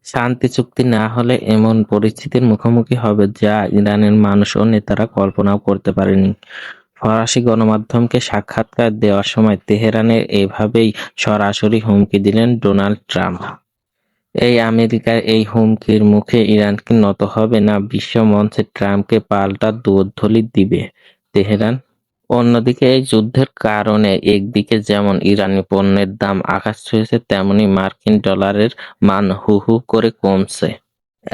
শান্তি চুক্তি না হলে এমন পরিস্থিতির মুখোমুখি হবে যা ইরানের মানুষ ও নেতারা কল্পনাও করতে পারেনি। ফরাসি গণমাধ্যমকে সাক্ষাৎকার দেওয়ার সময় তেহরানের এভাবেই সরাসরি হুমকি দিলেন ডোনাল্ড ট্রাম্প। আমেরিকার এই হুমকির মুখে ইরান কি নত হবে, না বিশ্ব মঞ্চে ট্রাম্পকে পাল্টা দুধড়ি দিবে তেহরান? অন্যদিকে এই যুদ্ধের কারণে একদিকে যেমন ইরানি পণ্যের দাম আকাশ ছুঁয়েছে, তেমনি মার্কিন ডলারের মান হু হু করে কমছে।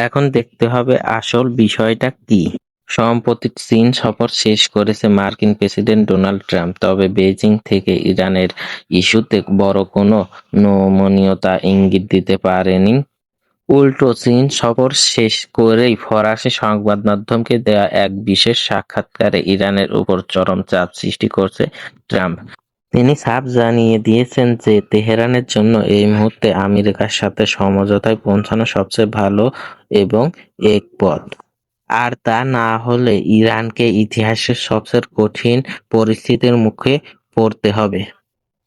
এখন দেখতে হবে আসল বিষয়টা কি। সম্প্রতি চীন সফর শেষ করেছে মার্কিন প্রেসিডেন্ট ডোনাল্ড ট্রাম্প, তবে বেইজিং থেকে ইরানের ইস্যুতে বড় কোনো নমনীয়তা ইঙ্গিত দিতে পারেনি। উল্টো চীন সফর শেষ করেই ফরাসি সংবাদ মাধ্যমকে দেয়া এক বিশেষ সাক্ষাৎকারে ইরানের উপর চরম চাপ সৃষ্টি করছে ট্রাম্প। তিনি সাফ জানিয়ে দিয়েছেন যে তেহরানের জন্য এই মুহূর্তে আমেরিকার সাথে সমঝোতায় পৌঁছানো সবচেয়ে ভালো এবং এক পথ। আর তা না হলে ইরানকে ইতিহাসের সবচেয়ে কঠিন পরিস্থিতির মুখে পড়তে হবে।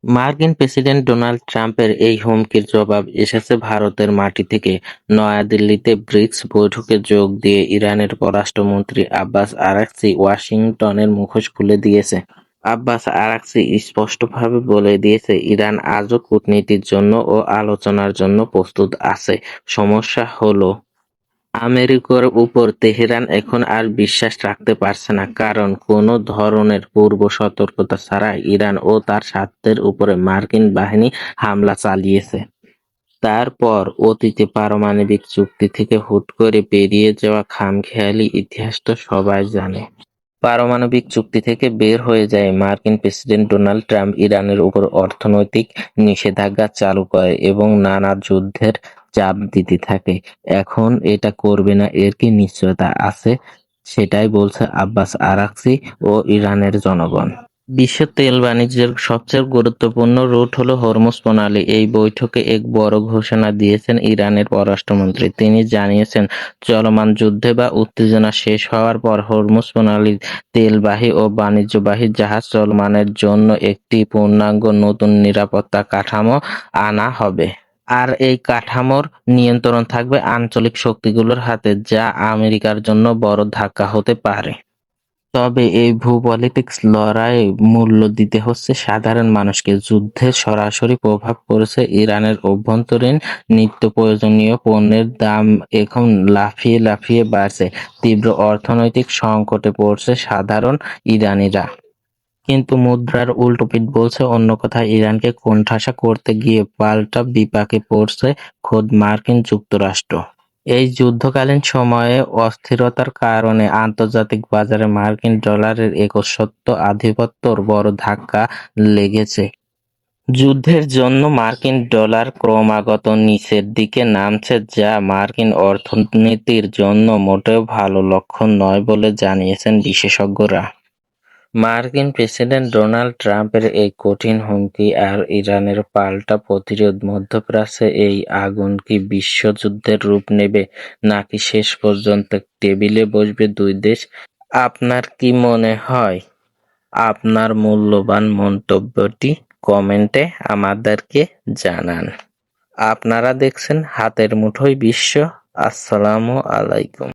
মার্কিন প্রেসিডেন্ট ডোনাল্ড ট্রাম্পের এই হুমকির জবাব এসেছে ভারতের মাটি থেকে। নয়াদিল্লিতে ব্রিক্স বৈঠকে যোগ দিয়ে ইরানের পররাষ্ট্রমন্ত্রী আব্বাস আরাকচি ওয়াশিংটনের মুখোশ খুলে দিয়েছে। আব্বাস আরাকচি স্পষ্টভাবে বলে দিয়েছে, ইরান আজও কূটনীতির জন্য ও আলোচনার জন্য প্রস্তুত আছে। সমস্যা হলো, আমেরিকার উপর তেহরান এখন আর বিশ্বাস রাখতে পারছে না, কারণ কোনো ধরনের পূর্ব সতর্কতা ছাড়া ইরান ও তার স্বার্থের উপরে মার্কিন বাহিনী হামলা চালিয়েছে। তারপর অতীতে পারমাণবিক চুক্তি থেকে হুট করে বেরিয়ে যাওয়া খামখেয়ালি ইতিহাস তো সবাই জানে। পারমাণবিক চুক্তি থেকে বের হয়ে যায় মার্কিন প্রেসিডেন্ট ডোনাল্ড ট্রাম্প ইরানের উপর অর্থনৈতিক নিষেধাজ্ঞা চালু করে এবং নানা যুদ্ধের চাপ দিতে থাকে। এখন এটা করবে না এর কি নিশ্চয়তা আছে? সেটাই বলছে আব্বাস আরাকচি ও ইরানের জনগণ। বিশ্ব তেল বাণিজ্যের সবচেয়ে গুরুত্বপূর্ণ রুট হলো হরমুজ প্রণালী। এই বৈঠকে এক বড় ঘোষণা দিয়েছেন ইরানের পররাষ্ট্রমন্ত্রী। তিনি জানিয়েছেন, চলমান যুদ্ধে বা উত্তেজনা শেষ হওয়ার পর হরমুজ প্রণালী তেলবাহী ও বাণিজ্যবাহী জাহাজ চলাচলের জন্য একটি পূর্ণাঙ্গ নতুন নিরাপত্তা কাঠামো আনা হবে। আর এই কাঠামোর নিয়ন্ত্রণ থাকবে আঞ্চলিক শক্তিগুলোর হাতে, যা আমেরিকার জন্য বড় ধাক্কা হতে পারে। তবে এই ভূপলিটিক্স লড়াইয়ে মূল্য দিতে হচ্ছে সাধারণ মানুষকে। যুদ্ধের সরাসরি প্রভাব পড়েছে ইরানের অভ্যন্তরীণ নিত্য প্রয়োজনীয় পণ্যের দাম এখন লাফিয়ে লাফিয়ে বাড়ছে। তীব্র অর্থনৈতিক সংকটে পড়ছে সাধারণ ইরানিরা। কিন্তু মুদ্রার উল্টোপিঠ বলছে অন্য কথা। ইরানকে কোণঠাসা করতে গিয়ে পাল্টা বিপাকে পড়ছে খোদ মার্কিন যুক্তরাষ্ট্র। এই যুদ্ধকালীন সময়ে অস্থিরতার কারণে আন্তর্জাতিক বাজারে মার্কিন ডলারের একচ্ছত্ব আধিপত্যর বড় ধাক্কা লেগেছে। যুদ্ধের জন্য মার্কিন ডলার ক্রমাগত নিচের দিকে নামছে, যা মার্কিন অর্থনীতির জন্য মোটেও ভালো লক্ষণ নয় বলে জানিয়েছেন বিশেষজ্ঞরা। মার্কিন প্রেসিডেন্ট ডোনাল্ড ট্রাম্পের এই কঠিন হুমকি আর ইরানের পাল্টা প্রতিরোধ মধ্যপ্রাচ্যে এই আগুন কি বিশ্বযুদ্ধের রূপ নেবে, নাকি শেষ পর্যন্ত টেবিলে বসবে দুই দেশ? আপনার কি মনে হয়? আপনার মূল্যবান মন্তব্যটি কমেন্টে আমাদেরকে জানান। আপনারা দেখছেন হাতের মুঠোয় বিশ্ব। আসসালামু আলাইকুম।